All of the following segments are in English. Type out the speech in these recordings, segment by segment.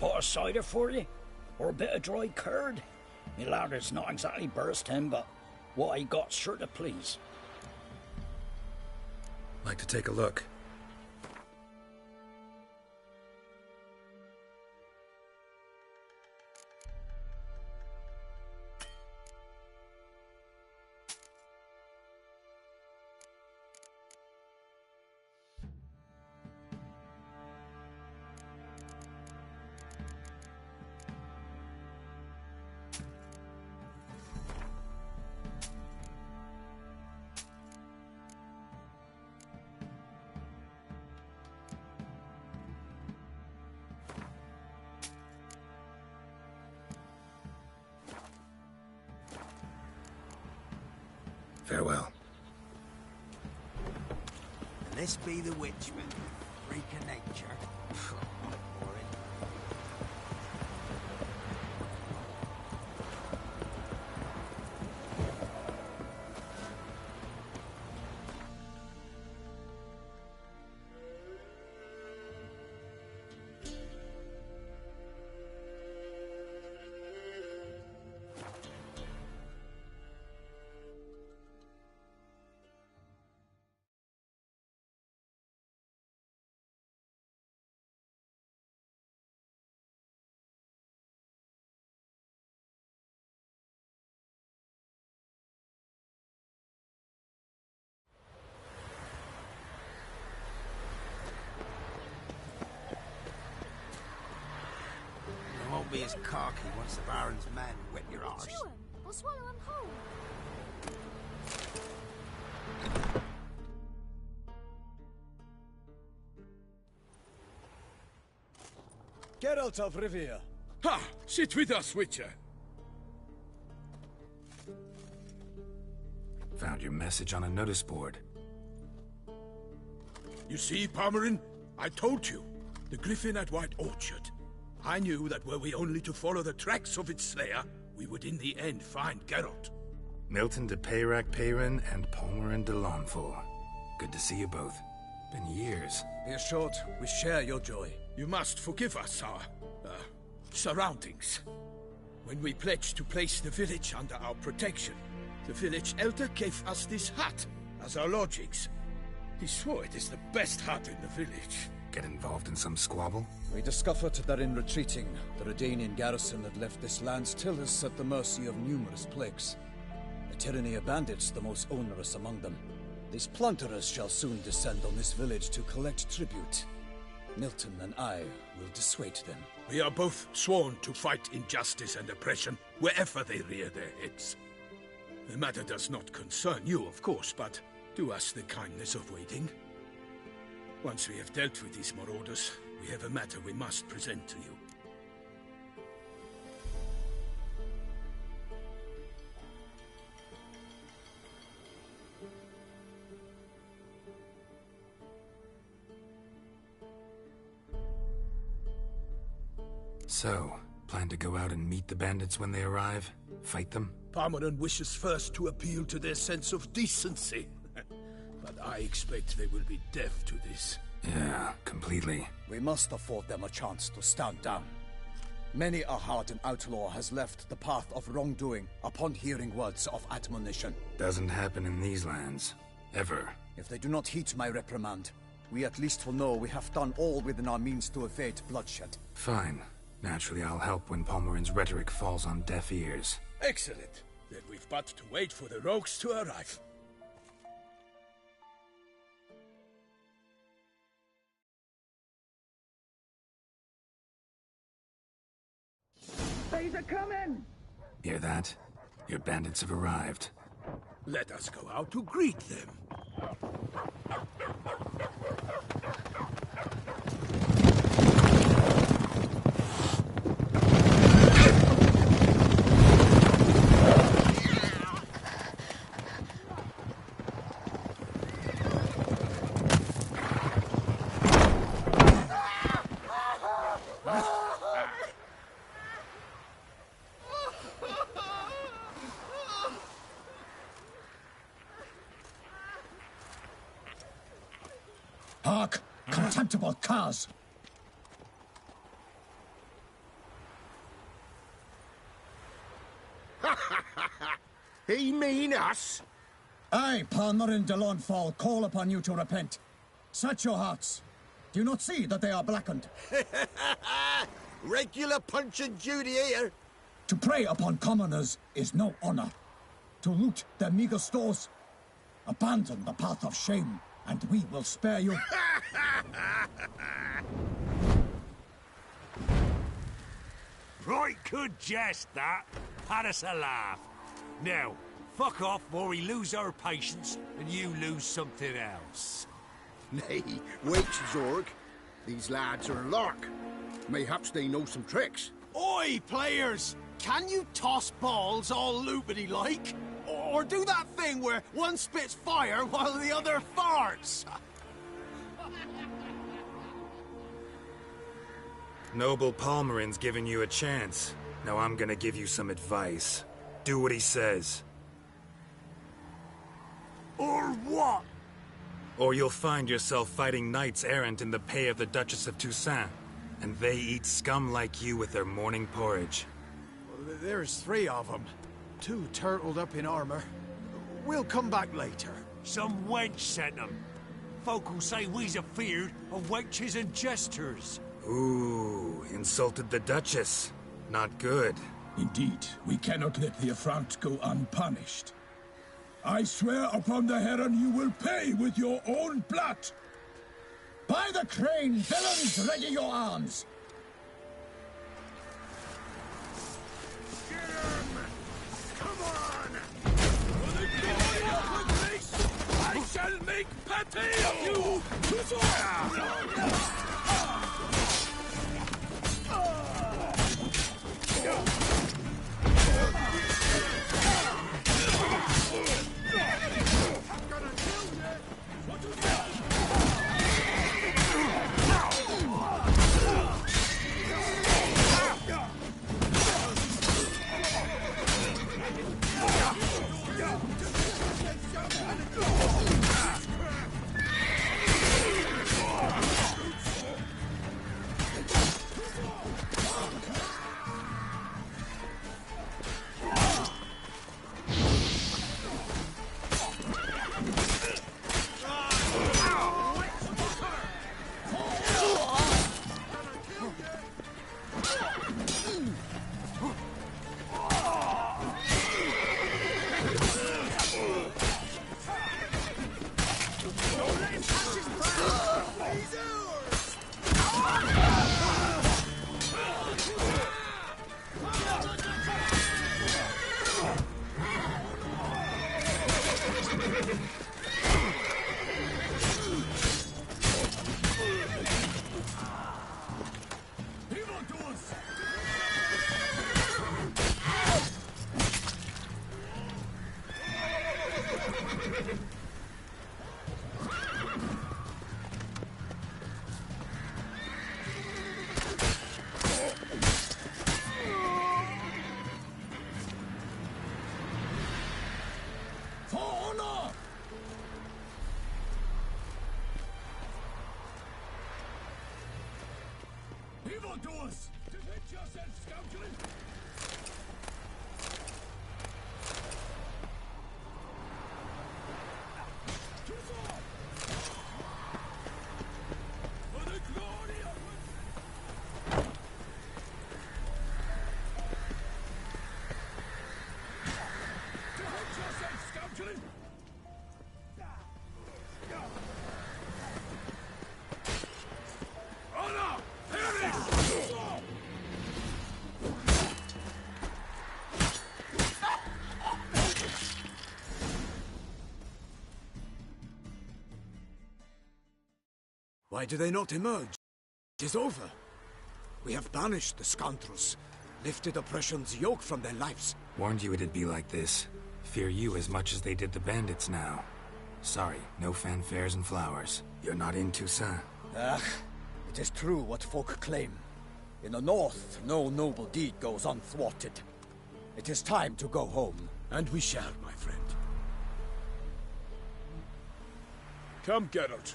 Pot of cider for you? Or a bit of dry curd? Me lather's not exactly bursting, but what I got's sure to please. Like to take a look. Farewell. This be the witchman, freak of nature. Boring. Be as cocky once the Baron's men wet your arse. Chew 'em, or swallow 'em whole. Geralt of Rivia. Ha! Sit with us, Witcher. Found your message on a notice board. You see, Palmerin? I told you. The griffin at White Orchard. I knew that were we only to follow the tracks of its slayer, we would in the end find Geralt. Milton de Peyrac Peyrin and Palmerin de Lawnful. Good to see you both. Been years. Be assured, we share your joy. You must forgive us our, surroundings. When we pledged to place the village under our protection, the village elder gave us this hut as our lodgings. He swore it is the best hut in the village. Get involved in some squabble? We discovered that in retreating, the Redanian garrison that left this land still is at the mercy of numerous plagues. The tyranny of bandits the most onerous among them. These plunderers shall soon descend on this village to collect tribute. Milton and I will dissuade them. We are both sworn to fight injustice and oppression wherever they rear their heads. The matter does not concern you, of course, but do us the kindness of waiting. Once we have dealt with these marauders, we have a matter we must present to you. So, plan to go out and meet the bandits when they arrive? Fight them? Palmerin wishes first to appeal to their sense of decency. But I expect they will be deaf to this. Yeah, completely. We must afford them a chance to stand down. Many a hardened outlaw has left the path of wrongdoing upon hearing words of admonition. Doesn't happen in these lands. Ever. If they do not heed my reprimand, we at least will know we have done all within our means to evade bloodshed. Fine. Naturally, I'll help when Palmerin's rhetoric falls on deaf ears. Excellent. Then we've but to wait for the rogues to arrive. They're coming! Hear that? Your bandits have arrived. Let us go out to greet them. Hark! Contemptible curs! He mean us? I, Palmerin de Lawnfall, call upon you to repent. Set your hearts. Do you not see that they are blackened? Regular punch and duty here. To prey upon commoners is no honor. To loot their meager stores, abandon the path of shame, and we will spare you. Right good jest, that. Had us a laugh. Now, fuck off or we lose our patience and you lose something else. Nay, wait, Zorg. These lads are a lark. Mayhaps they know some tricks. Oi, players! Can you toss balls all loopity-like? Or do that thing where one spits fire while the other farts? Noble Palmerin's giving you a chance. Now I'm gonna give you some advice. Do what he says. Or what? Or you'll find yourself fighting knights errant in the pay of the Duchess of Toussaint. And they eat scum like you with their morning porridge. Well, there's 3 of them. 2 turtled up in armor. We'll come back later. Some wench sent them. Folk will say we's afeard of wenches and jesters. Ooh, insulted the Duchess. Not good. Indeed, we cannot let the affront go unpunished. I swear upon the Heron you will pay with your own blood! By the crane, villains, ready your arms! Get him! Come on! For the glory of the place, I shall make pate of you! Evildoers! Defend yourselves, scoundrel! For the glory of Defend yourselves, scoundrel! honor! Perish! Why do they not emerge? It is over. We have banished the scoundrels, lifted oppression's yoke from their lives. Warned you it'd be like this. Fear you as much as they did the bandits now. Sorry, no fanfares and flowers. You're not in Toussaint. Ah, it is true what folk claim. In the north, no noble deed goes unthwarted. It is time to go home. And we shall, my friend. Come, Geralt.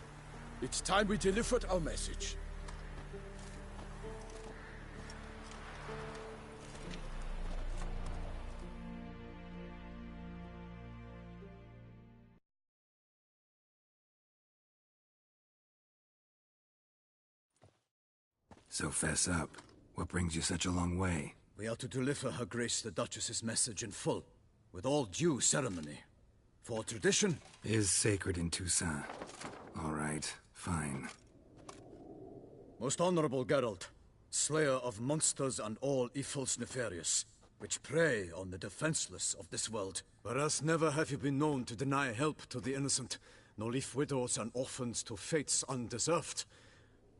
It's time we delivered our message. So fess up. What brings you such a long way? We are to deliver Her Grace the Duchess's message in full, with all due ceremony. For tradition is sacred in Toussaint. All right, fine. Most honorable Geralt, slayer of monsters and all evils nefarious, which prey on the defenseless of this world. Whereas never have you been known to deny help to the innocent, nor leave widows and orphans to fates undeserved.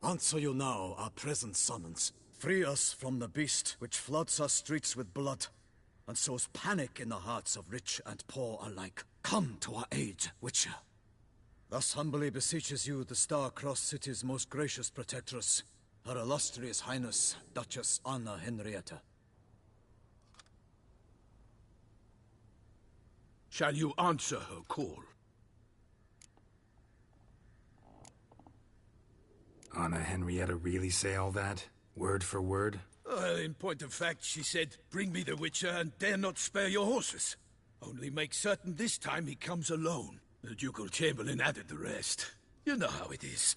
Answer you now our present summons. Free us from the beast which floods our streets with blood, and sows panic in the hearts of rich and poor alike. Come to our aid, Witcher. Thus humbly beseeches you the Star-Crossed City's most gracious protectress, Her Illustrious Highness, Duchess Anna Henrietta. Shall you answer her call? Anna Henrietta really say all that? Word for word? Well, in point of fact, she said, "Bring me the Witcher and dare not spare your horses. Only make certain this time he comes alone." The Ducal Chamberlain added the rest. You know how it is.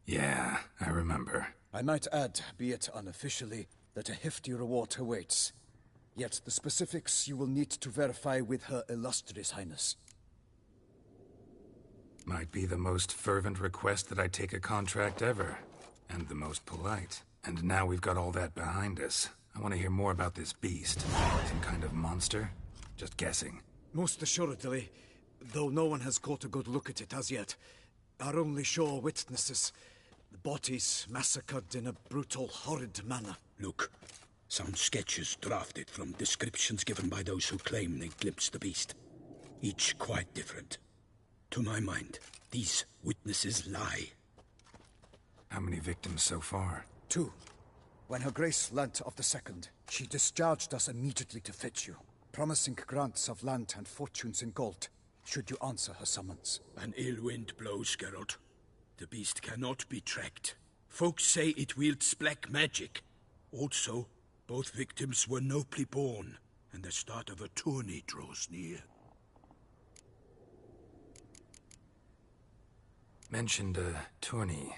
Yeah, I remember. I might add, be it unofficially, that a hefty reward awaits. Yet the specifics you will need to verify with Her Illustrious Highness. Might be the most fervent request that I take a contract ever. And the most polite. And now we've got all that behind us. I want to hear more about this beast. Some kind of monster? Just guessing. Most assuredly, though no one has caught a good look at it as yet. Our only sure witnesses. The bodies massacred in a brutal, horrid manner. Look, some sketches drafted from descriptions given by those who claim they glimpsed the beast. Each quite different. To my mind, these witnesses lie. How many victims so far? 2. When Her Grace learnt of the second, she discharged us immediately to fetch you, promising grants of land and fortunes in gold, should you answer her summons. An ill wind blows, Geralt. The beast cannot be tracked. Folks say it wields black magic. Also, both victims were nobly born, and the start of a tourney draws near. Mentioned a tourney.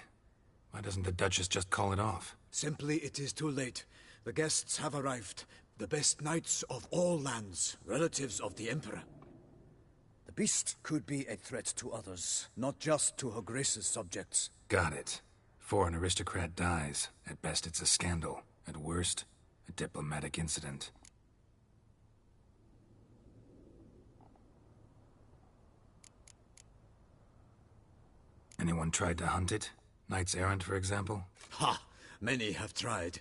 Why doesn't the Duchess just call it off? Simply, it is too late. The guests have arrived. The best knights of all lands, relatives of the Emperor. The beast could be a threat to others, not just to Her Grace's subjects. Got it. Before an aristocrat dies, at best it's a scandal. At worst, a diplomatic incident. Anyone tried to hunt it? Knights errant, for example? Ha! Many have tried.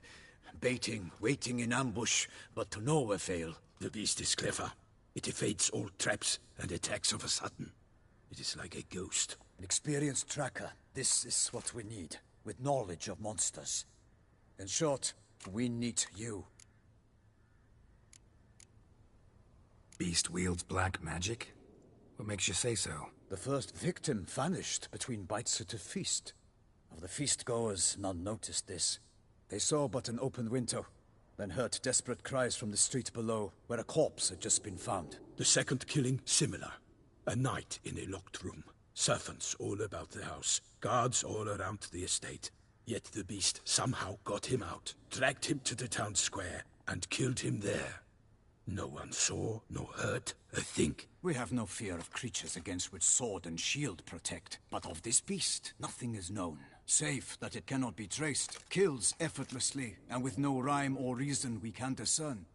Baiting, waiting in ambush, but to no avail. The beast is clever. It evades all traps and attacks of a sudden. It is like a ghost. An experienced tracker. This is what we need, with knowledge of monsters. In short, we need you. Beast wields black magic? What makes you say so? The first victim vanished between bites at a feast. Of the feast-goers, none noticed this. They saw but an open window, then heard desperate cries from the street below, where a corpse had just been found. The second killing, similar. A night in a locked room. Servants all about the house. Guards all around the estate. Yet the beast somehow got him out, dragged him to the town square, and killed him there. No one saw, nor heard a thing. We have no fear of creatures against which sword and shield protect. But of this beast, nothing is known. Save that it cannot be traced, kills effortlessly, and with no rhyme or reason we can discern.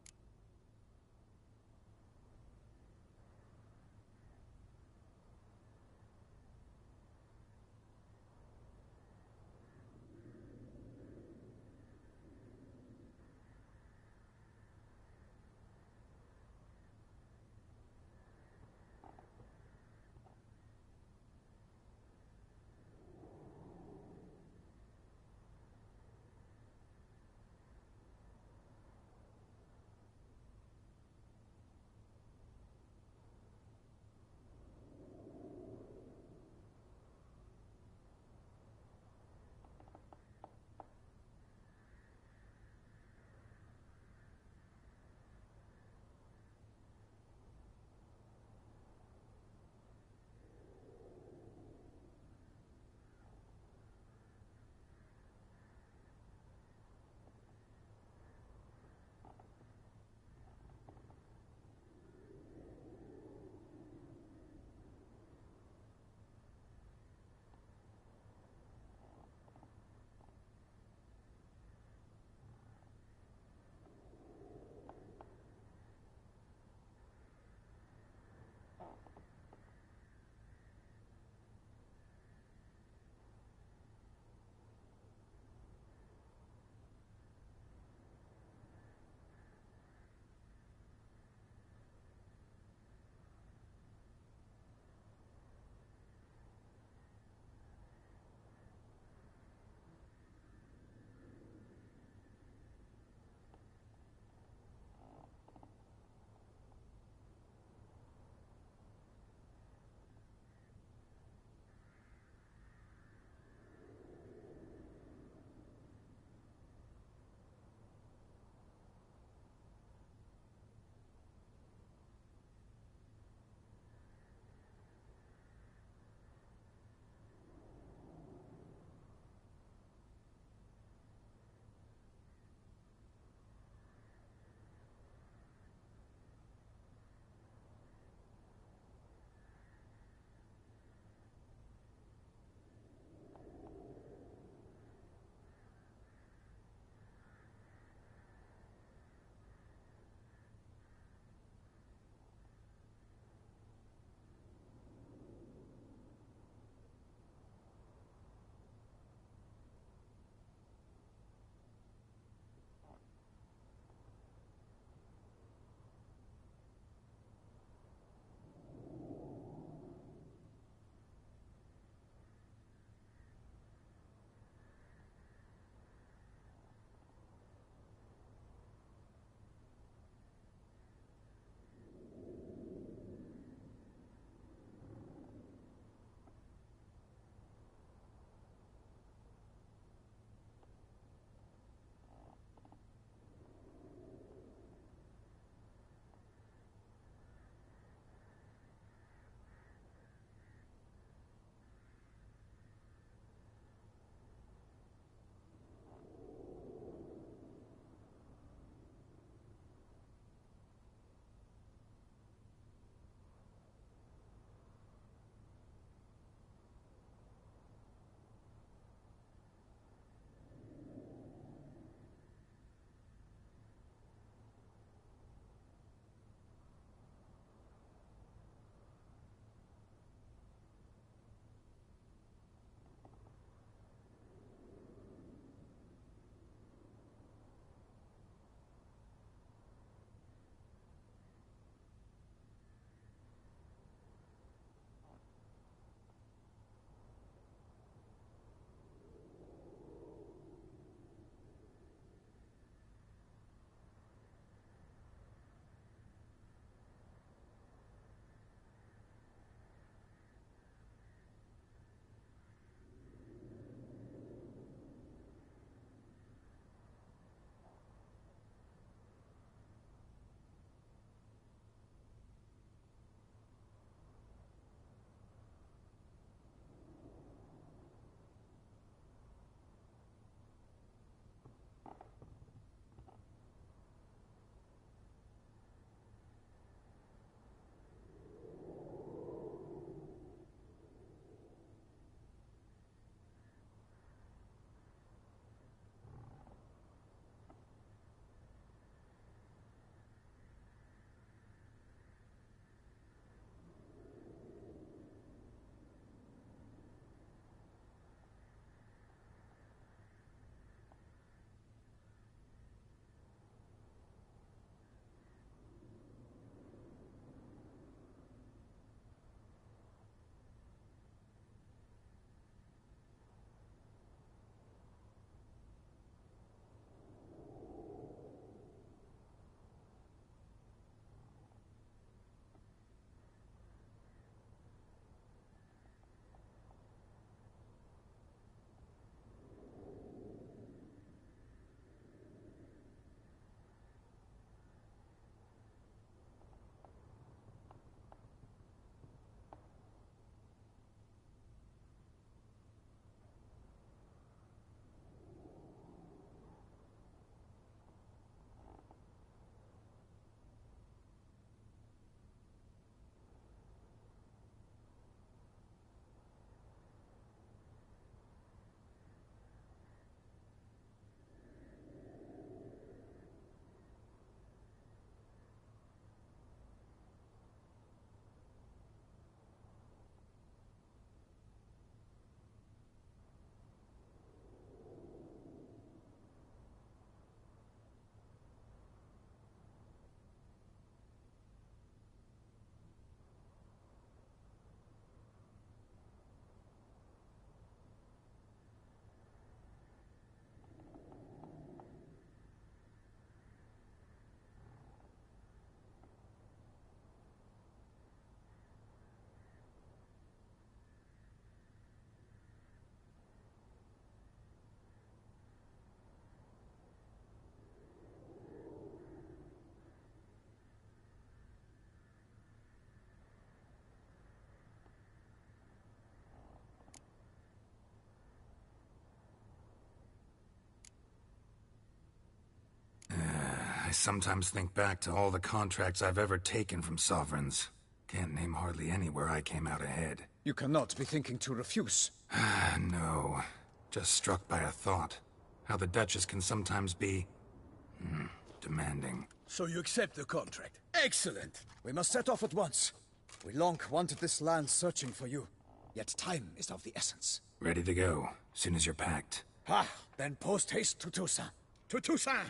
I sometimes think back to all the contracts I've ever taken from sovereigns. Can't name hardly any where I came out ahead. You cannot be thinking to refuse. No. Just struck by a thought. How the Duchess can sometimes be... demanding. So you accept the contract. Excellent! We must set off at once. We long wanted this land searching for you. Yet time is of the essence. Ready to go, soon as you're packed. Then post haste to Toussaint. To Toussaint!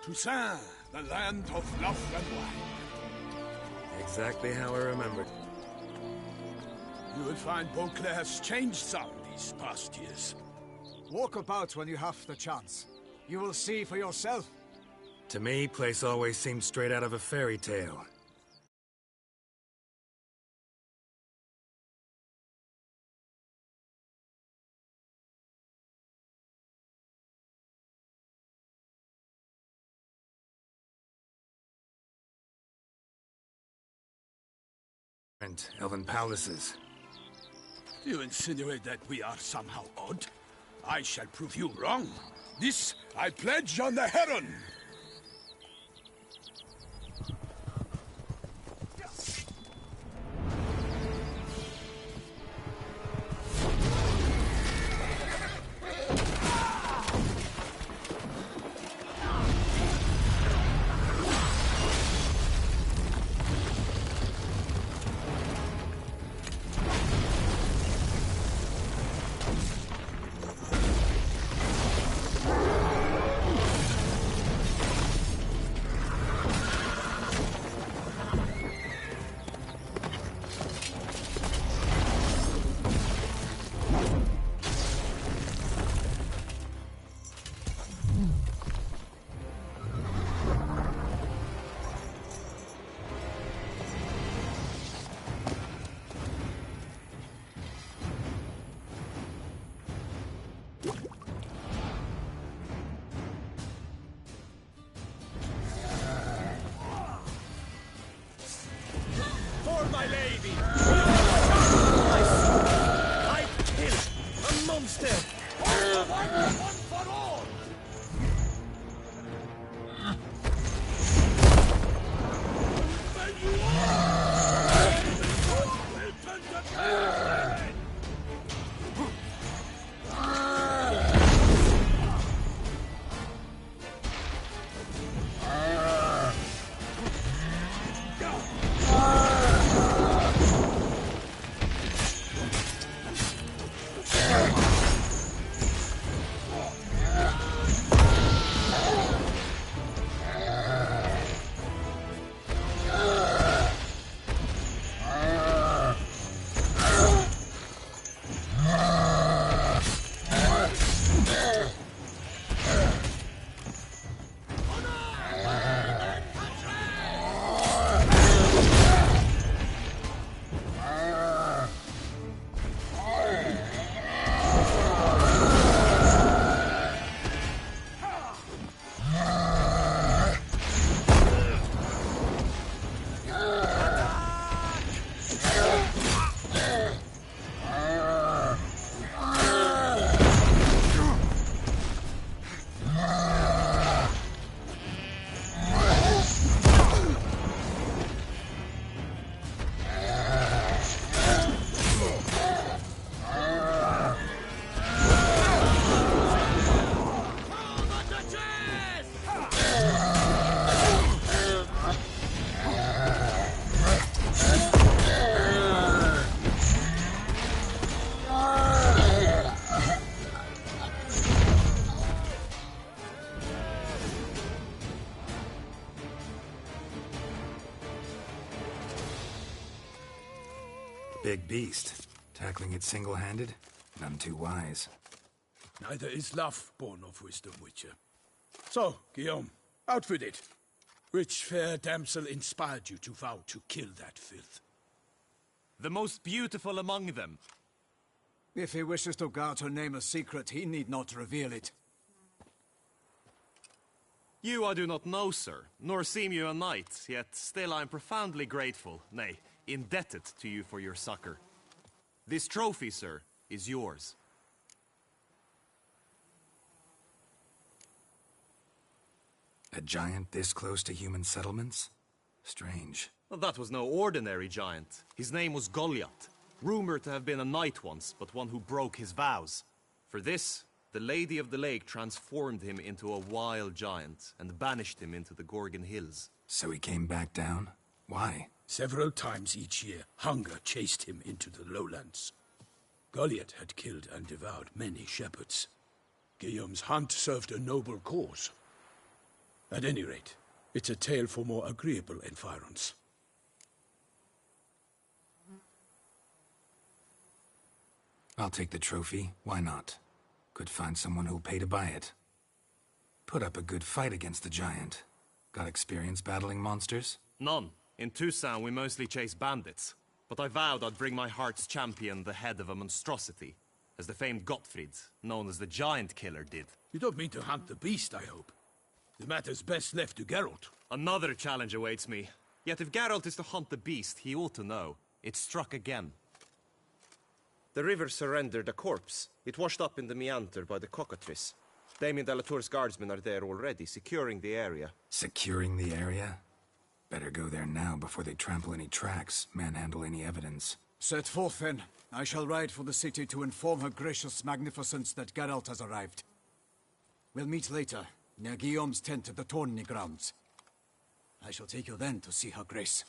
Toussaint, the land of love and wine. Exactly how I remembered. You will find Beauclair's changed some these past years. Walk about when you have the chance. You will see for yourself. To me, place always seemed straight out of a fairy tale. And elven palaces. Do you insinuate that we are somehow odd? I shall prove you wrong. This I pledge on the Heron! big beast. Tackling it single-handed? None too wise. Neither is love born of wisdom, Witcher. So, Guillaume, out with it. Which fair damsel inspired you to vow to kill that filth? The most beautiful among them. If he wishes to guard her name a secret, he need not reveal it. You I do not know, sir, nor seem you a knight, yet still I am profoundly grateful, nay, indebted to you for your succor. This trophy, sir, is yours. A giant this close to human settlements? Strange. Well, that was no ordinary giant. His name was Goliath, rumored to have been a knight once, but one who broke his vows. For this, the Lady of the Lake transformed him into a wild giant and banished him into the Gorgon Hills. So he came back down? Why? Several times each year, hunger chased him into the lowlands. Goliath had killed and devoured many shepherds. Guillaume's hunt served a noble cause. At any rate, it's a tale for more agreeable environs. I'll take the trophy. Why not? Could find someone who'll pay to buy it. Put up a good fight against the giant. Got experience battling monsters? None. In Toussaint we mostly chase bandits. But I vowed I'd bring my heart's champion the head of a monstrosity, as the famed Gottfried, known as the Giant Killer, did. You don't mean to hunt the beast, I hope. The matter's best left to Geralt. Another challenge awaits me. Yet if Geralt is to hunt the beast, he ought to know. It struck again. The river surrendered a corpse. It washed up in the meander by the cockatrice. Damien de la Tour's guardsmen are there already, securing the area. Securing the area? Better go there now before they trample any tracks, manhandle any evidence. Set forth, then. I shall ride for the city to inform her gracious magnificence that Geralt has arrived. We'll meet later, near Guillaume's tent at the Tourney grounds. I shall take you then to see her grace.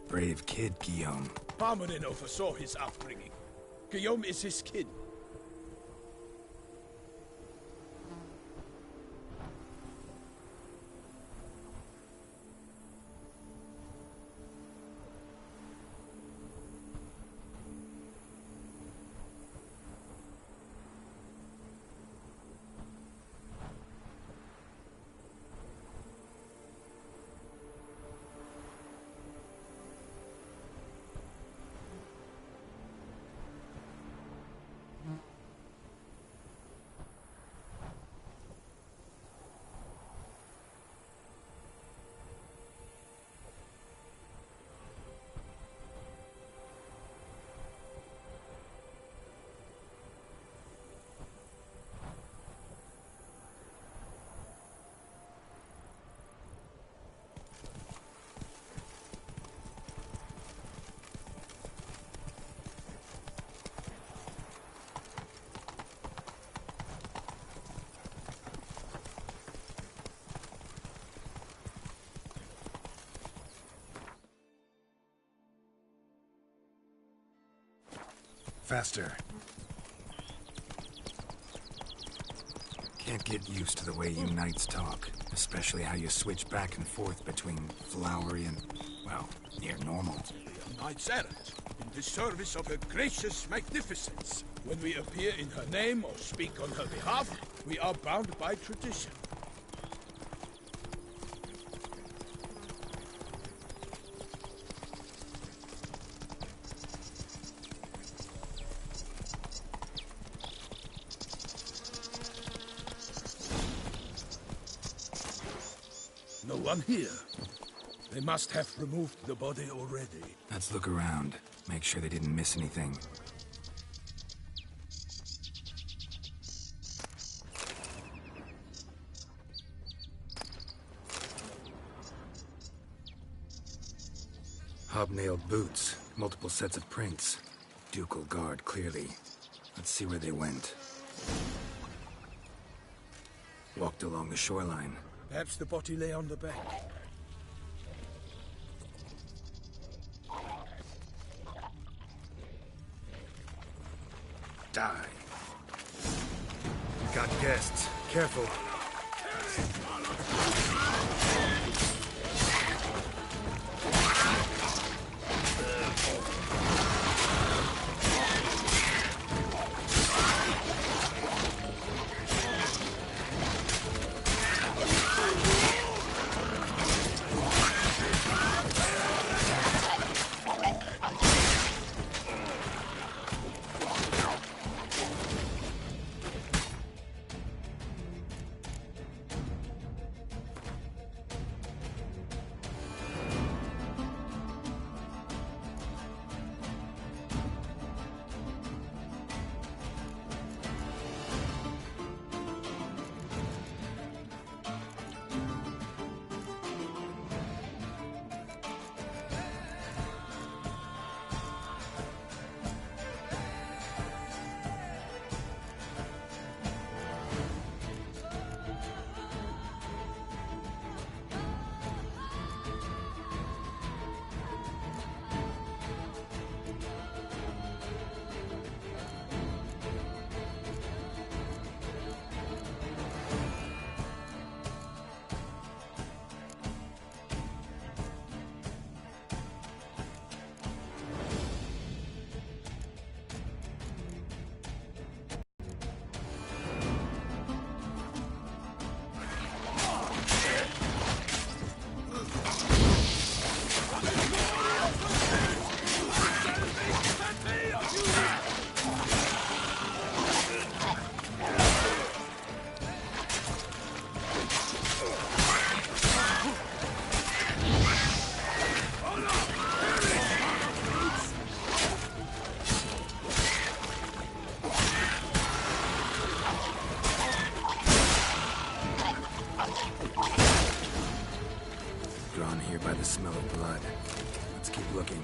Brave kid, Guillaume. Parmanin oversaw his upbringing. Guillaume is his kin. faster. Can't get used to the way you knights talk, especially how you switch back and forth between flowery and, well, near normal. We are knights errant, in the service of her gracious magnificence. When we appear in her name or speak on her behalf, we are bound by tradition. No one here. They must have removed the body already. Let's look around. Make sure they didn't miss anything. Hobnailed boots, multiple sets of prints. Ducal guard, clearly. Let's see where they went. Walked along the shoreline. Perhaps the body lay on the bank. Die. Got guests. Careful. Drawn here by the smell of blood. Let's keep looking.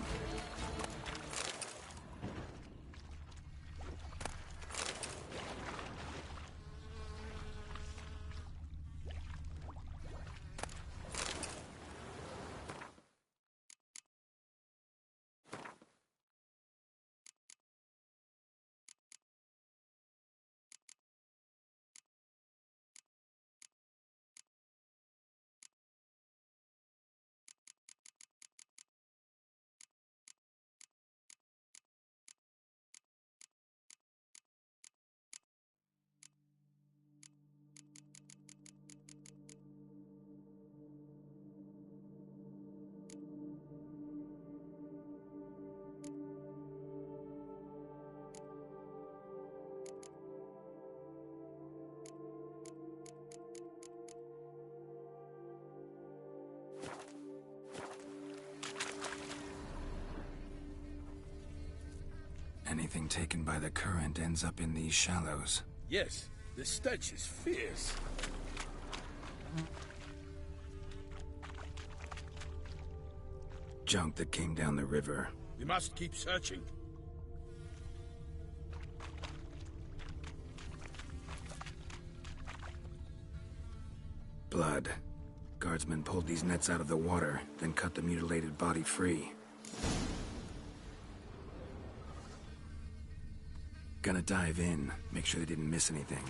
Anything taken by the current ends up in these shallows. Yes, the stench is fierce. Junk that came down the river. We must keep searching. Blood. Guardsmen pulled these nets out of the water, then cut the mutilated body free. Gonna dive in, make sure they didn't miss anything.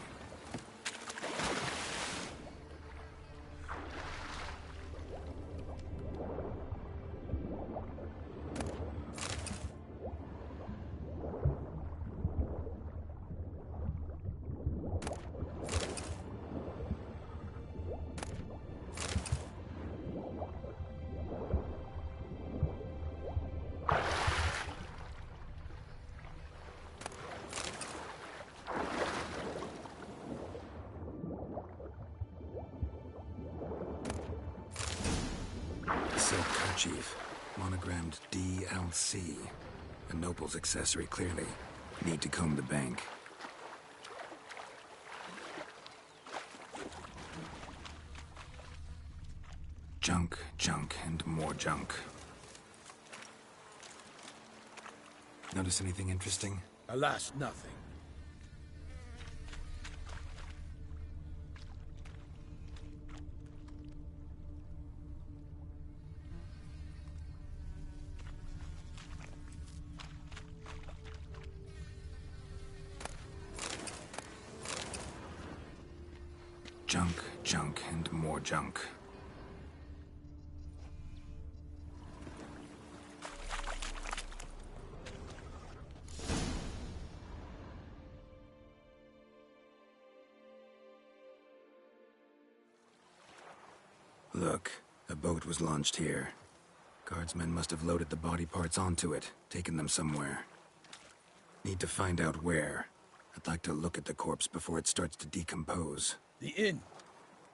Silk kerchief, monogrammed DLC. A noble's accessory, clearly. Need to comb the bank. Junk, junk, and more junk. Notice anything interesting? Alas, nothing. Junk, junk, and more junk. Look, a boat was launched here. Guardsmen must have loaded the body parts onto it, taken them somewhere. Need to find out where. I'd like to look at the corpse before it starts to decompose. The inn.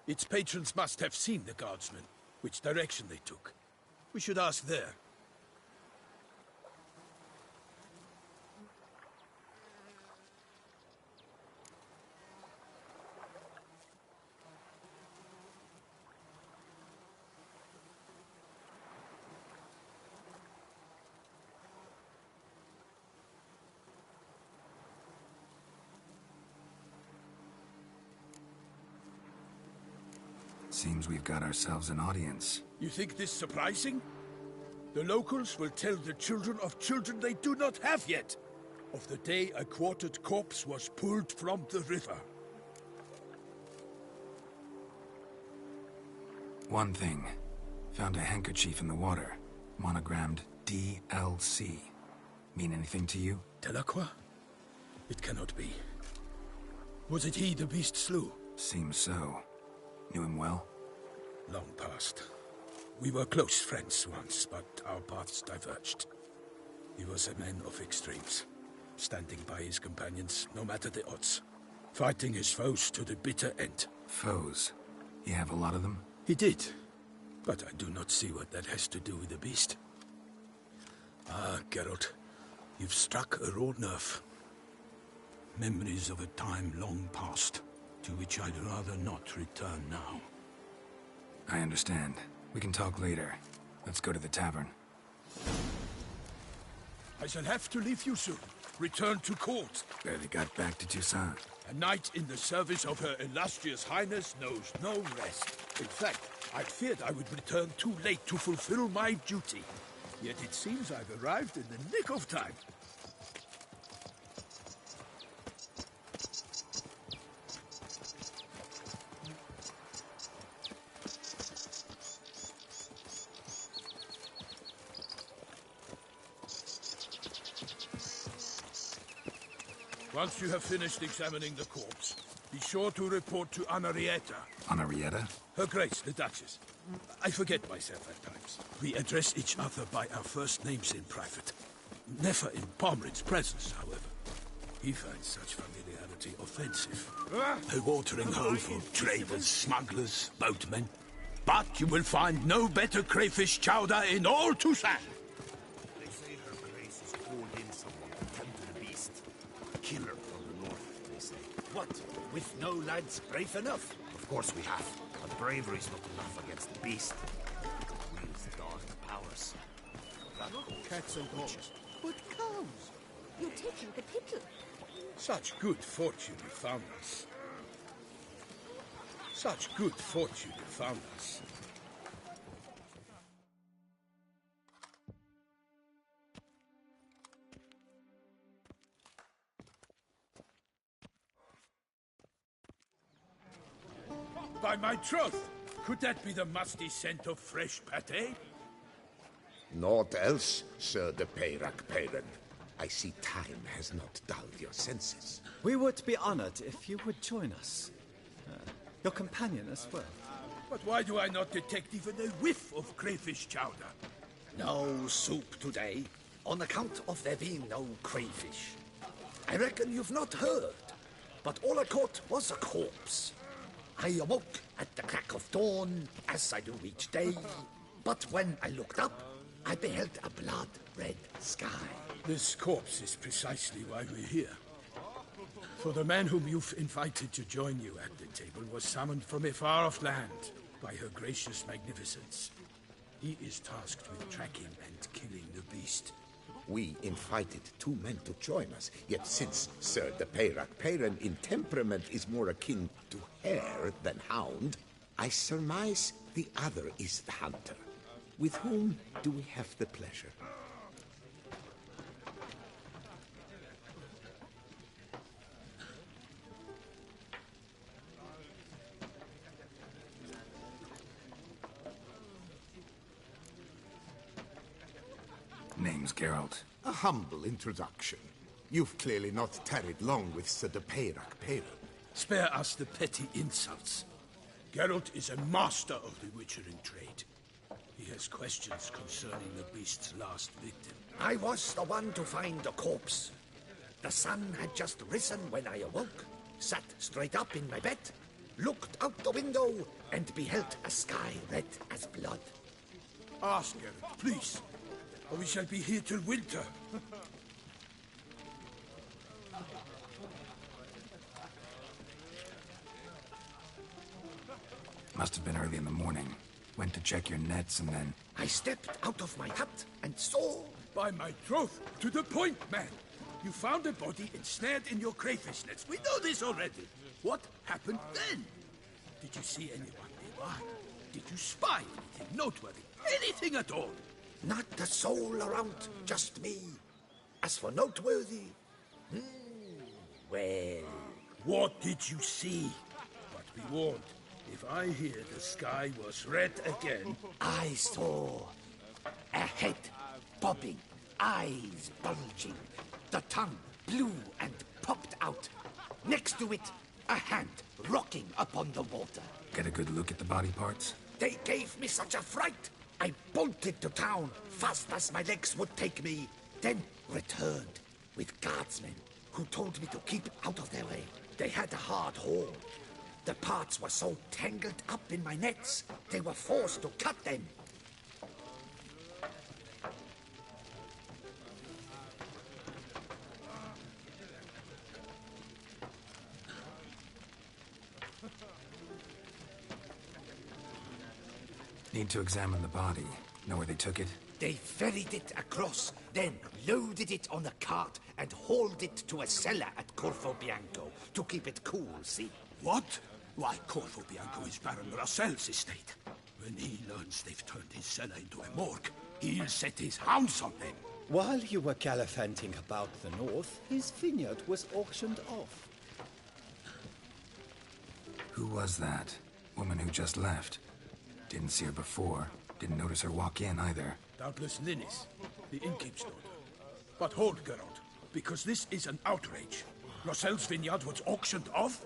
Its patrons must have seen the guardsmen, which direction they took. We should ask there. Seems we've got ourselves an audience. You think this surprising? The locals will tell the children of children they do not have yet, of the day a quartered corpse was pulled from the river. One thing. Found a handkerchief in the water. Monogrammed DLC. Mean anything to you? Delacroix? It cannot be. Was it he the beast slew? Seems so. Knew him well? Long past. We were close friends once, but our paths diverged. He was a man of extremes, standing by his companions, no matter the odds. Fighting his foes to the bitter end. Foes? You have a lot of them? He did. But I do not see what that has to do with the beast. Ah, Geralt, you've struck a raw nerve. Memories of a time long past, to which I'd rather not return now. I understand. We can talk later. Let's go to the tavern. I shall have to leave you soon. Return to court. Barely got back to Toussaint. A knight in the service of Her Illustrious Highness knows no rest. In fact, I feared I would return too late to fulfill my duty. Yet it seems I've arrived in the nick of time. Once you have finished examining the corpse, be sure to report to Anarietta. Anarietta? Her Grace, the Duchess. I forget myself at times. We address each other by our first names in private. Never in Pomrin's presence, however. He finds such familiarity offensive. A watering hole for traders, smugglers, boatmen. But you will find no better crayfish chowder in all Toussaint. They say Her Grace has called in someone to tend to the beast. A killer from the north, they say. What? With no lads brave enough? Of course we have, but bravery's not enough against the beast. We use the dark powers. Cats and dogs. But cows! You're taking the pickle. Such good fortune you found us. Such good fortune you found us. By my troth, could that be the musty scent of fresh pate? Naught else, Sir de Peyrac Peyran. I see time has not dulled your senses. We would be honored if you would join us. Your companion as well. But why do I not detect even a whiff of crayfish chowder? No soup today, on account of there being no crayfish. I reckon you've not heard, but all I caught was a corpse. I awoke at the crack of dawn, as I do each day, but when I looked up, I beheld a blood-red sky. This corpse is precisely why we're here. For the man whom you've invited to join you at the table was summoned from a far-off land by her gracious magnificence. He is tasked with tracking and killing the beast. We invited 2 men to join us, yet since Sir de Peyrac Peyran in temperament is more akin to hare than hound, I surmise the other is the hunter. With whom do we have the pleasure? Name's Geralt. A humble introduction. You've clearly not tarried long with Sir de Peyrac Peyran. Spare us the petty insults. Geralt is a master of the witchering trade. He has questions concerning the beast's last victim. I was the one to find the corpse. The sun had just risen when I awoke, sat straight up in my bed, looked out the window, and beheld a sky red as blood. Ask Geralt, please, or we shall be here till winter. Must have been early in the morning. Went to check your nets and then... I stepped out of my hut and saw... By my troth, to the point, man. You found a body ensnared in your crayfish nets. We know this already. What happened then? Did you see anyone nearby? Did you spy anything noteworthy? Anything at all? Not a soul around, just me. As for noteworthy... well... What did you see? But be warned, if I hear the sky was red again... I saw a head bobbing, eyes bulging, the tongue blue and popped out. Next to it, a hand rocking upon the water. Get a good look at the body parts? They gave me such a fright. I bolted to town fast as my legs would take me, then returned with guardsmen who told me to keep out of their way. They had a hard haul. The parts were so tangled up in my nets, they were forced to cut them. Need to examine the body. Know where they took it? They ferried it across, then loaded it on a cart and hauled it to a cellar at Corvo Bianco to keep it cool, see? What? Why, Corvo Bianco is Baron Rossel's estate. When he learns they've turned his cellar into a morgue, he'll set his hounds on them. While you were gallivanting about the north, his vineyard was auctioned off. Who was that? Woman who just left. Didn't see her before. Didn't notice her walk in either. Doubtless Linnis, the innkeep's daughter. But hold, Geralt, because this is an outrage. Rossel's vineyard was auctioned off?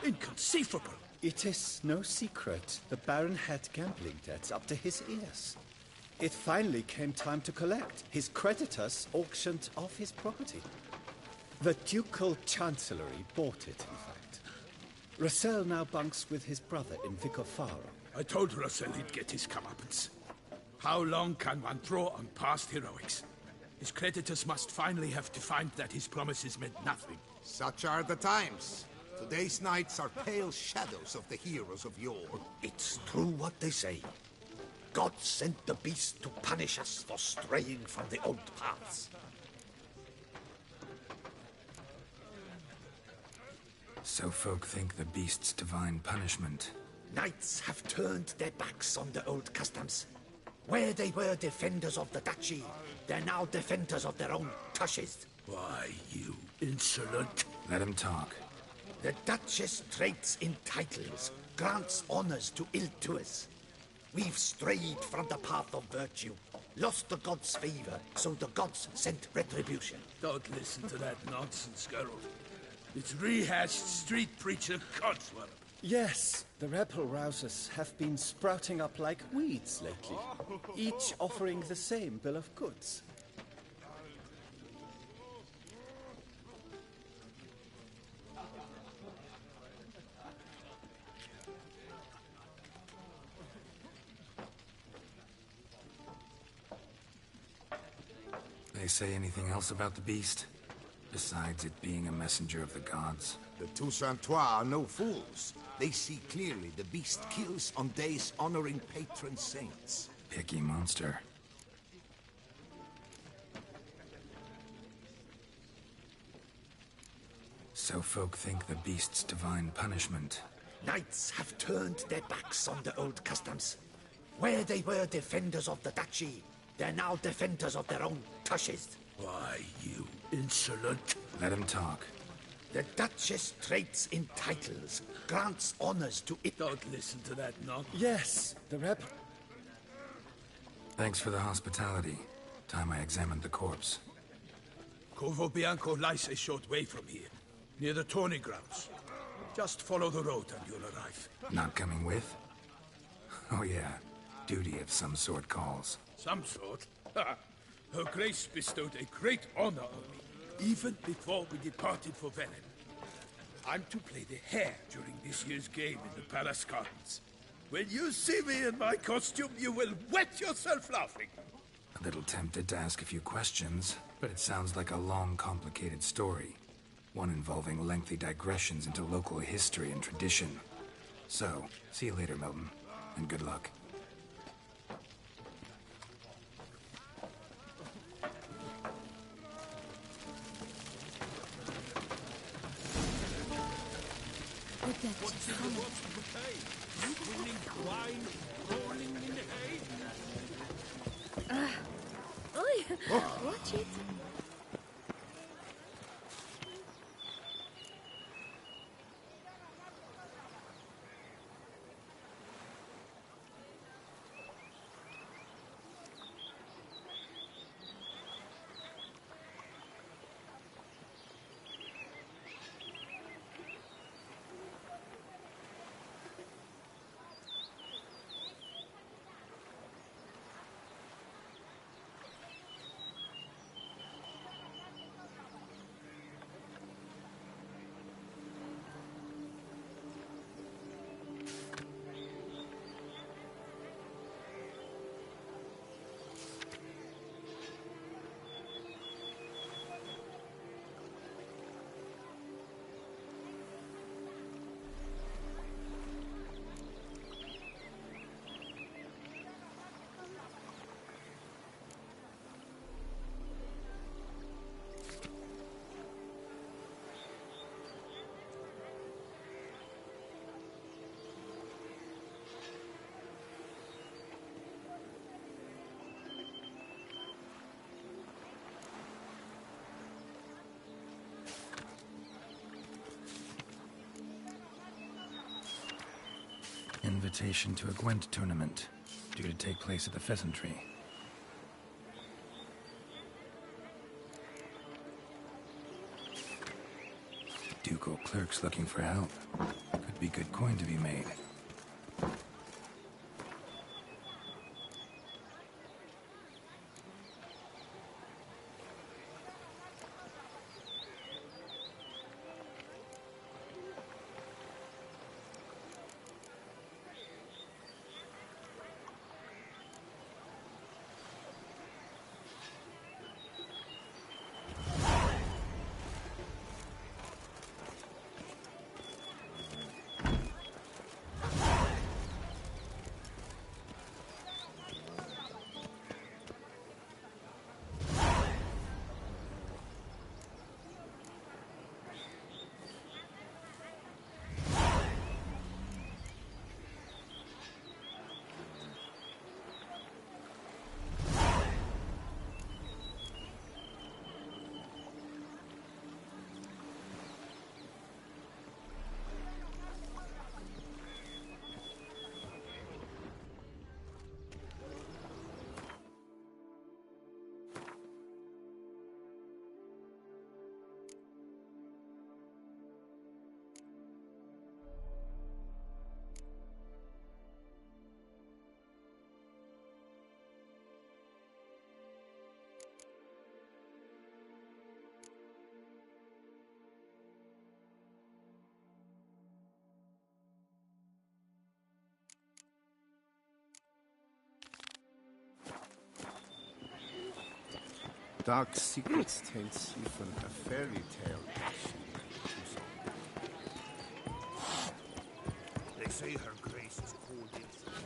Inconceivable! It is no secret. The Baron had gambling debts up to his ears. It finally came time to collect. His creditors auctioned off his property. The Ducal Chancellery bought it, in fact. Rossel now bunks with his brother in Vicofaro. I told Rossel he'd get his comeuppance. How long can one draw on past heroics? His creditors must finally have to find that his promises meant nothing. Such are the times. Today's knights are pale shadows of the heroes of yore. It's true what they say. God sent the beast to punish us for straying from the old paths. So folk think the beast's divine punishment. Knights have turned their backs on the old customs. Where they were defenders of the duchy, they're now defenders of their own tushes. Why, you insolent... Let him talk. The Duchess trades in titles, grants honors to ill-doers. We've strayed from the path of virtue, lost the gods' favor, so the gods sent retribution. Don't listen to that nonsense, Geralt. It's rehashed street preacher codswallop. Yes, the rebel rousers have been sprouting up like weeds lately, each offering the same bill of goods. They say anything else about the beast? Besides it being a messenger of the gods? The Toussaintois are no fools. They see clearly the beast kills on days honoring patron saints. Picky monster. So folk think the beast's divine punishment. Knights have turned their backs on the old customs. Where they were defenders of the duchy, they're now defenders of their own tushes. Why, you insolent... Let him talk. The Duchess trades in titles, grants honors to it. Don't listen to that nonsense. Yes, the rebel... Thanks for the hospitality. Time I examined the corpse. Corvo Bianco lies a short way from here, near the tourney grounds. Just follow the road and you'll arrive. Not coming with? Oh yeah, duty of some sort calls. Some sort? Ha! Her Grace bestowed a great honor on me, even before we departed for Velen. I'm to play the hare during this year's game in the palace gardens. When you see me in my costume, you will wet yourself laughing. A little tempted to ask a few questions, but it sounds like a long, complicated story. One involving lengthy digressions into local history and tradition. So, see you later, Milton, and good luck. What's in the bottom of the cave? Swirling wine, rolling in the hay. Oi! Watch it. Invitation to a Gwent tournament, due to take place at the Pheasantry. Ducal clerks looking for help. Could be good coin to be made. dark secrets taints even a fairy tale passion. They say her grace is cold inside.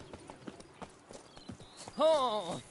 Oh!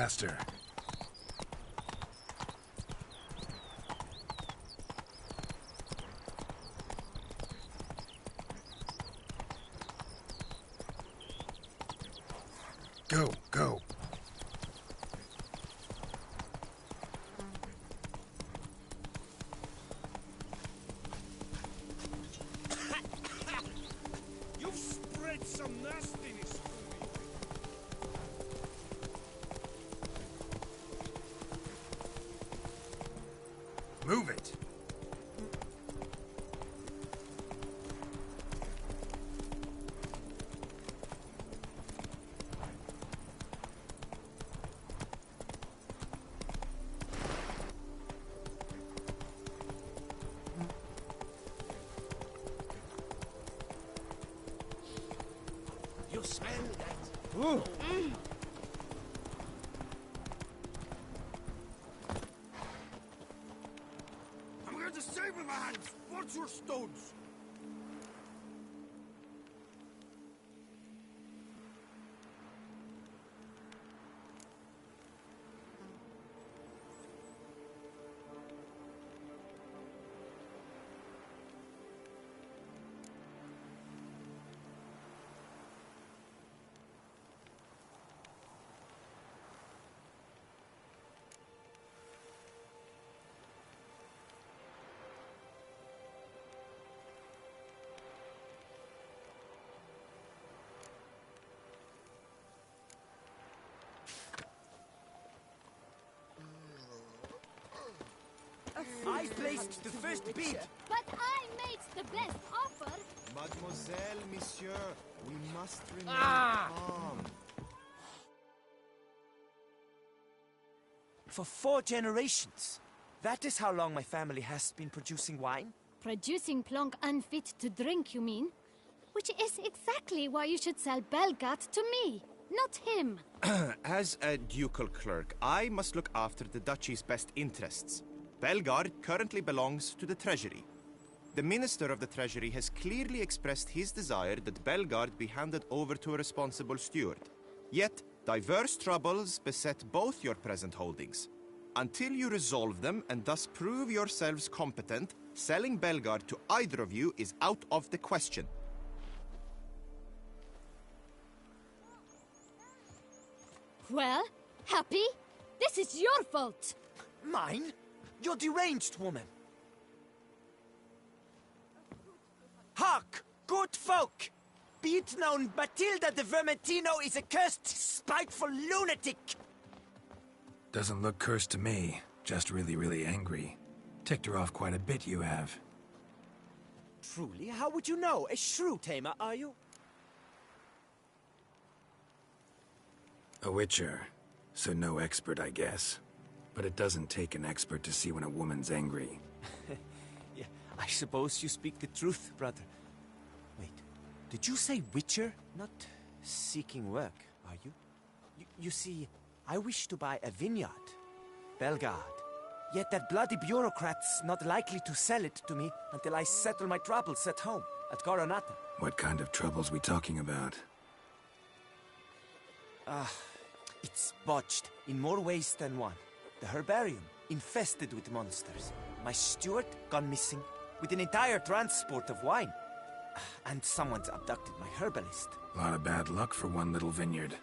faster. Go, go. You've spread some nastiness. Move it. You smell that? Ooh. I'm going to save with my hands. What's your stones? I placed the first bid. But I made the best offer. Mademoiselle, monsieur, we must remain calm. For 4 generations. That is how long my family has been producing wine. Producing plonk unfit to drink, you mean? Which is exactly why you should sell Belgat to me, not him. As a ducal clerk, I must look after the duchy's best interests. Belgard currently belongs to the treasury. The minister of the treasury has clearly expressed his desire that Belgard be handed over to a responsible steward. Yet, diverse troubles beset both your present holdings. Until you resolve them and thus prove yourselves competent, selling Belgard to either of you is out of the question. Well, Happy? This is your fault. Mine? You're deranged, woman. Hark, good folk! Be it known, Batilda de Vermentino is a cursed, spiteful lunatic! Doesn't look cursed to me. Just really, really angry. Ticked her off quite a bit, you have. Truly? How would you know? A shrew tamer, are you? A witcher. So no expert, I guess. But it doesn't take an expert to see when a woman's angry. Yeah, I suppose you speak the truth, brother. Wait, did you say witcher? Not seeking work, are you? You see, I wish to buy a vineyard. Belgard. Yet that bloody bureaucrat's not likely to sell it to me until I settle my troubles at home, at Coronata. What kind of troubles we talking about? It's botched in more ways than one. The herbarium, infested with monsters. My steward, gone missing, with an entire transport of wine. And someone's abducted my herbalist. A lot of bad luck for one little vineyard.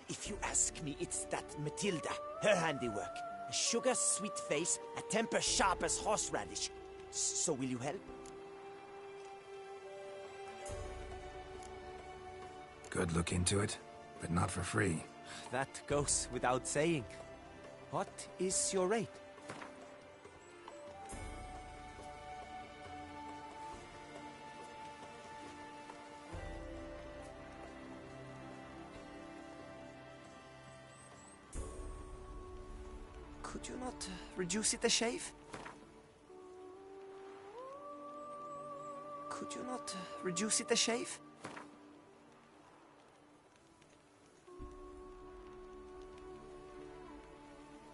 If you ask me, it's that Matilda, her handiwork. A sugar-sweet face, a temper sharp as horseradish. So will you help? Could look into it, but not for free. That goes without saying. What is your rate? Could you not reduce it a shave? Could you not reduce it a shave?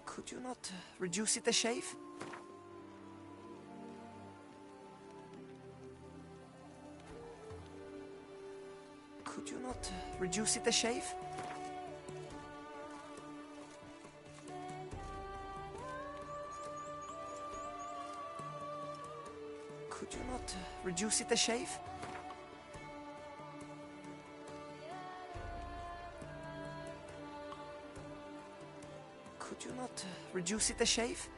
Could you not reduce it a shave? Could you not reduce it a shave? Could you not reduce it a shave? Could you not reduce it a shave?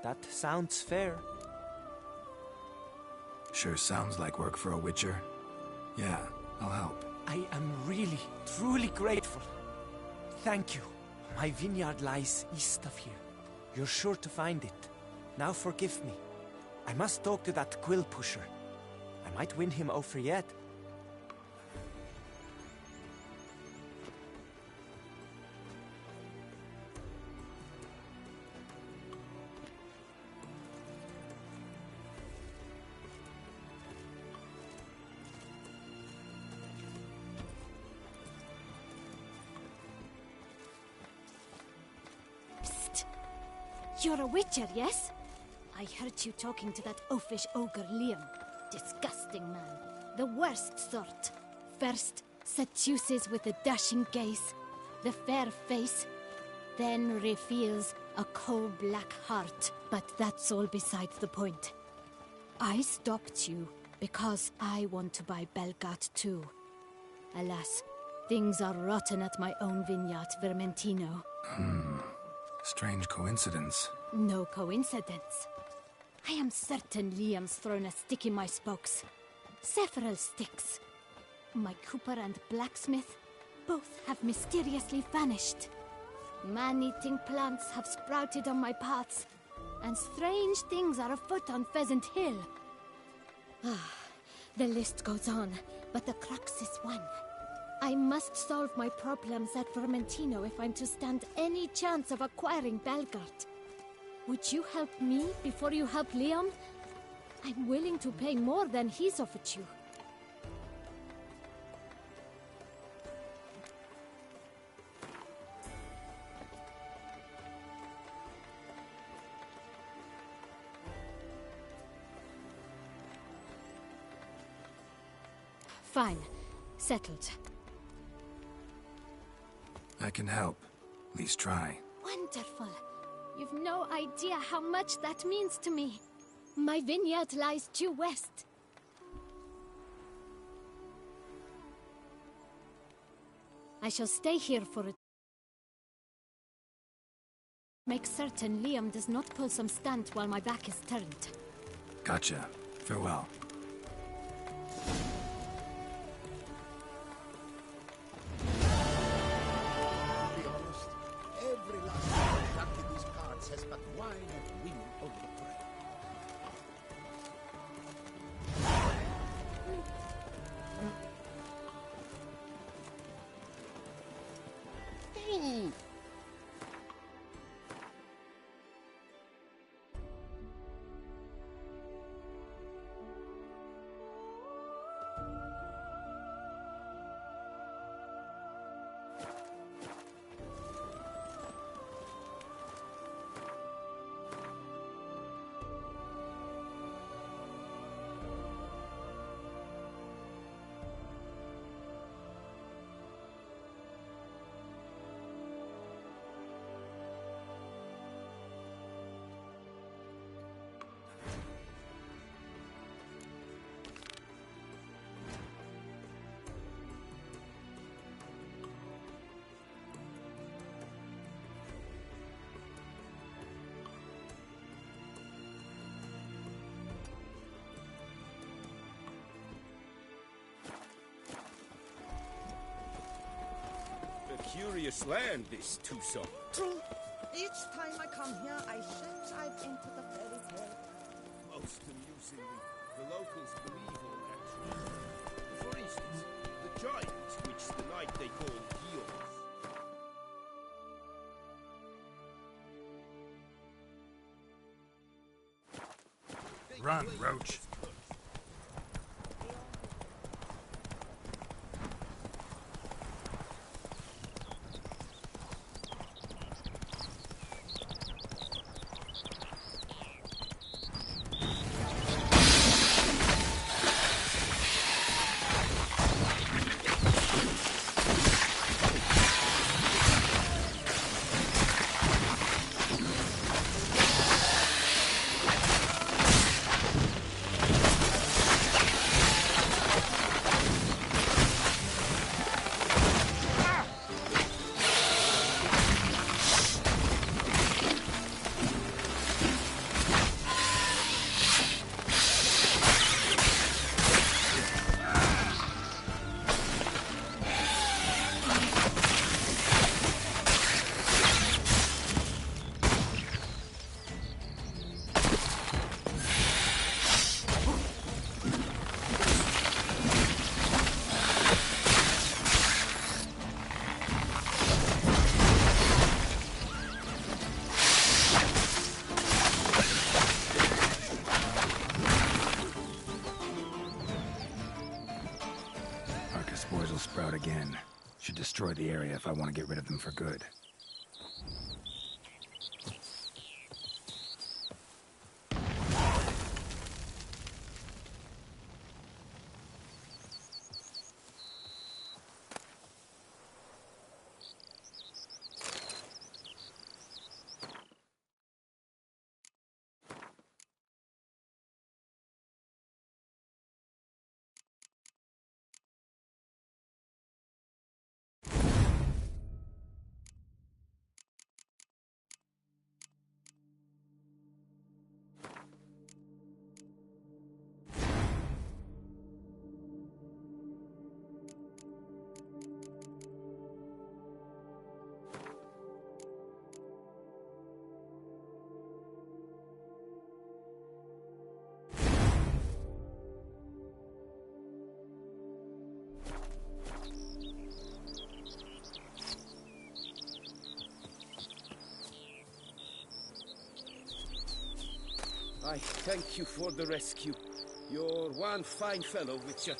That sounds fair. Sure sounds like work for a witcher. Yeah, I'll help. I am really, truly grateful. Thank you. My vineyard lies east of here. You're sure to find it. Now forgive me. I must talk to that quill pusher. I might win him over yet. You're a witcher, yes? I heard you talking to that oafish ogre Liam. Disgusting man. The worst sort. First, seduces with a dashing gaze, the fair face, then reveals a coal-black heart. But that's all beside the point. I stopped you because I want to buy Belgat too. Alas, things are rotten at my own vineyard, Vermentino. Strange coincidence. No coincidence. I am certain Liam's thrown a stick in my spokes. Several sticks. My cooper and blacksmith both have mysteriously vanished. Man-eating plants have sprouted on my paths, and strange things are afoot on Pheasant Hill. The list goes on, but the crux is one. I must solve my problems at Vermentino if I'm to stand any chance of acquiring Belgard. Would you help me before you help Liam? I'm willing to pay more than he's offered you. Fine. Settled. I can help. At least try. Wonderful. You've no idea how much that means to me. My vineyard lies due west. I shall stay here for a... Make certain Liam does not pull some stunt while my back is turned. Gotcha. Farewell. Has but wine and wind on the brain. Curious land, this Tucson. True. Each time I come here, I should dive into the fairy tale. Most amusingly, the locals believe all that. For instance, the giants, which the night they call Gios. Run, Roach. out again. Should destroy the area if I want to get rid of them for good. I thank you for the rescue. You're one fine fellow, Witcher.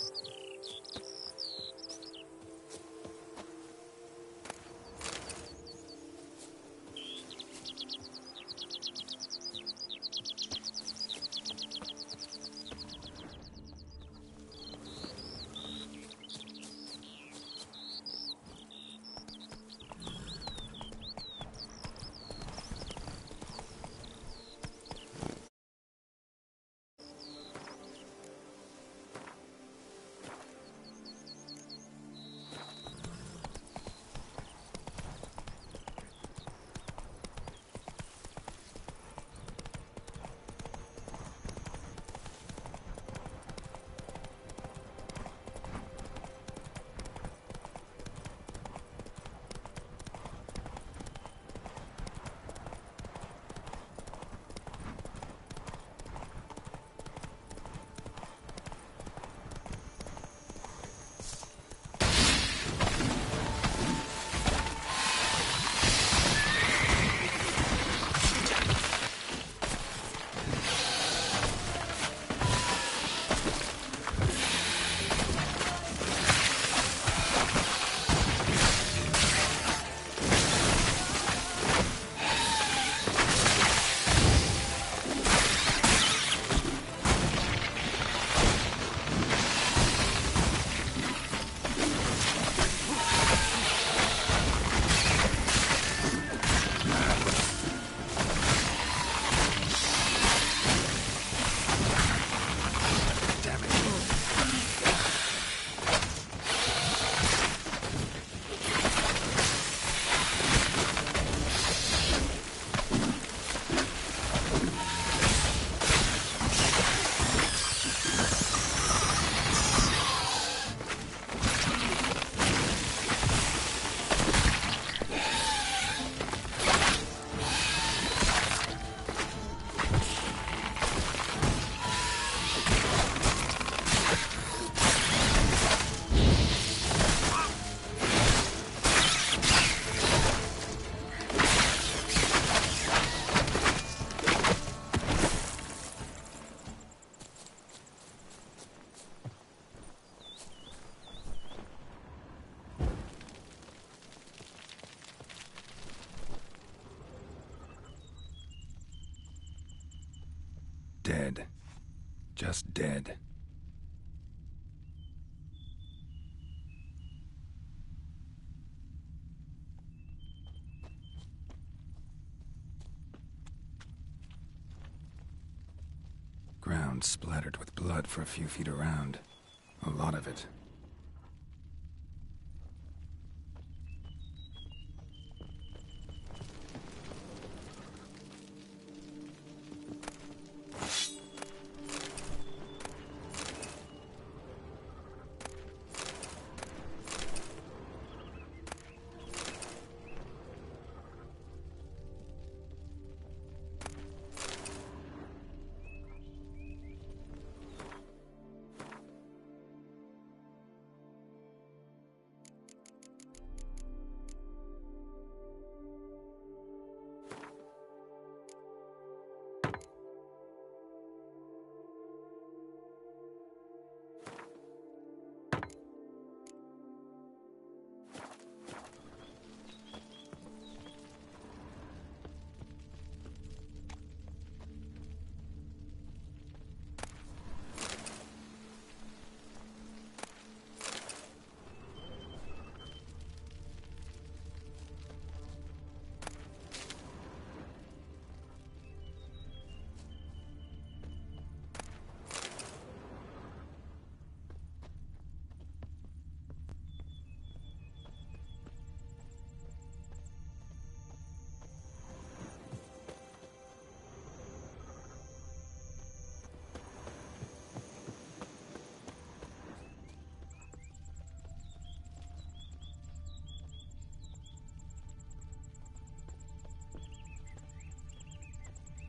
Dead. Just dead. Ground splattered with blood for a few feet around. A lot of it.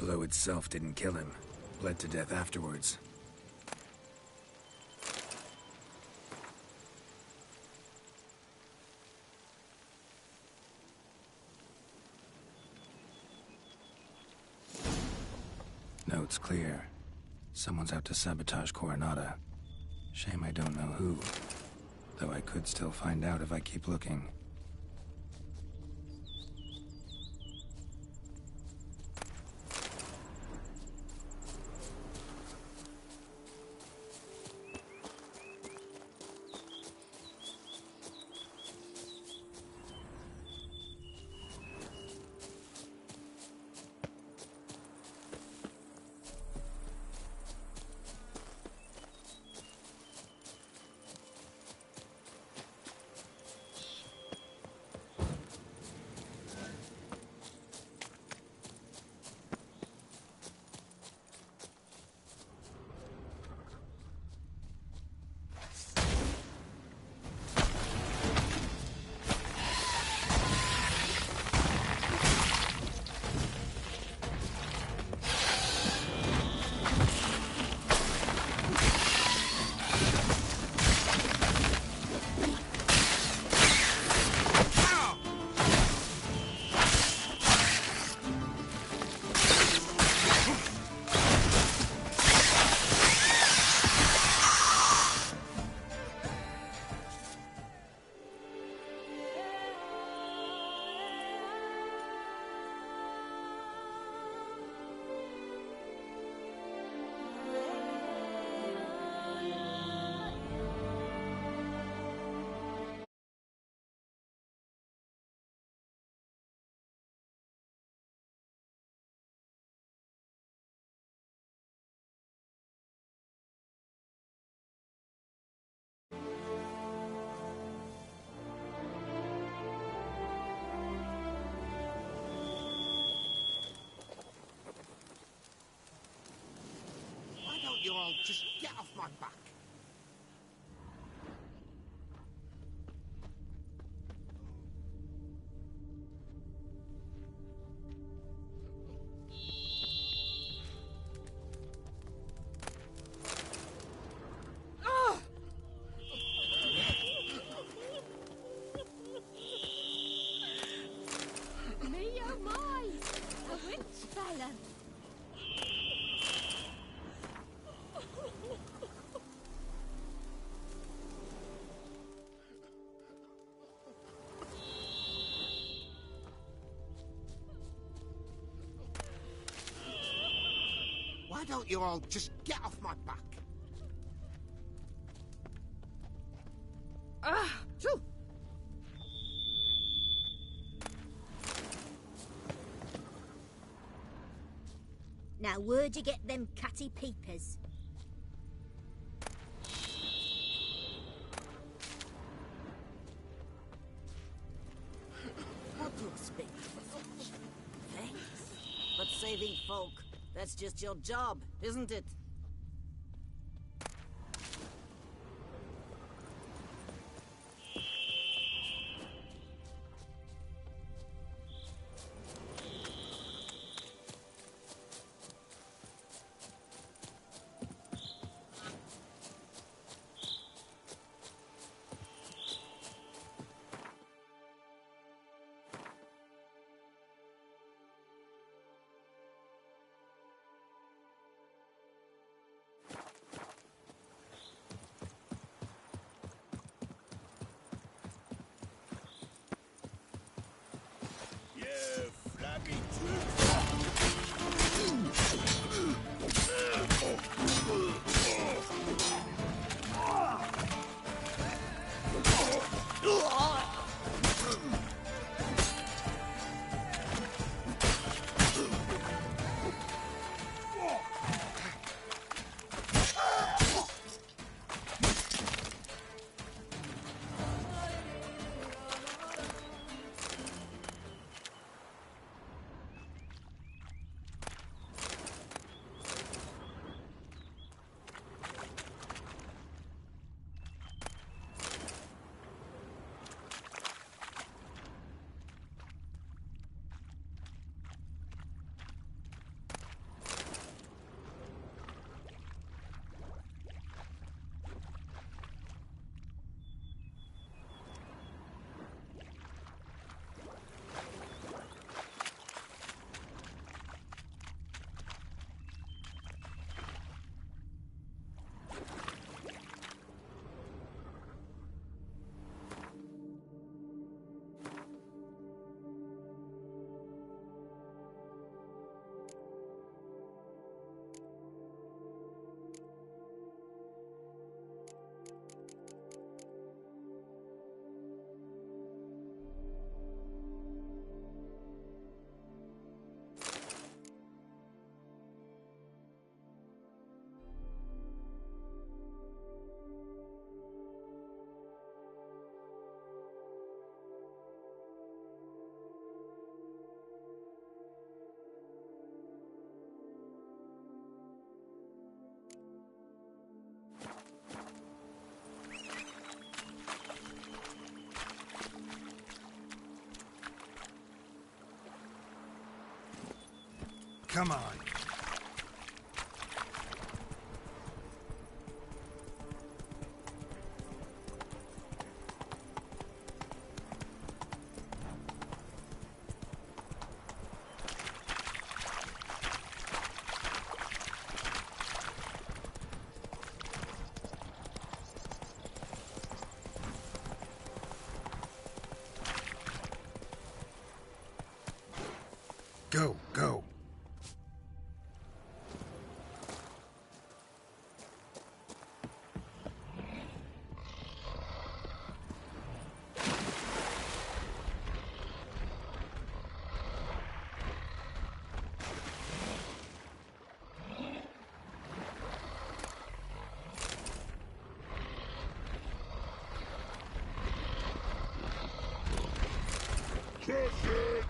blow itself didn't kill him. Bled to death afterwards. Note's clear. Someone's out to sabotage Coronata. Shame I don't know who. Though I could still find out if I keep looking. You all just get off my back. Me oh my! A witch fella! Why don't you all just get off my back? Ah! Phew! Now, where'd you get them catty peepers? What do you expect? Thanks. But saving folk, that's just your job, isn't it? Come on. Go, go. Trust it!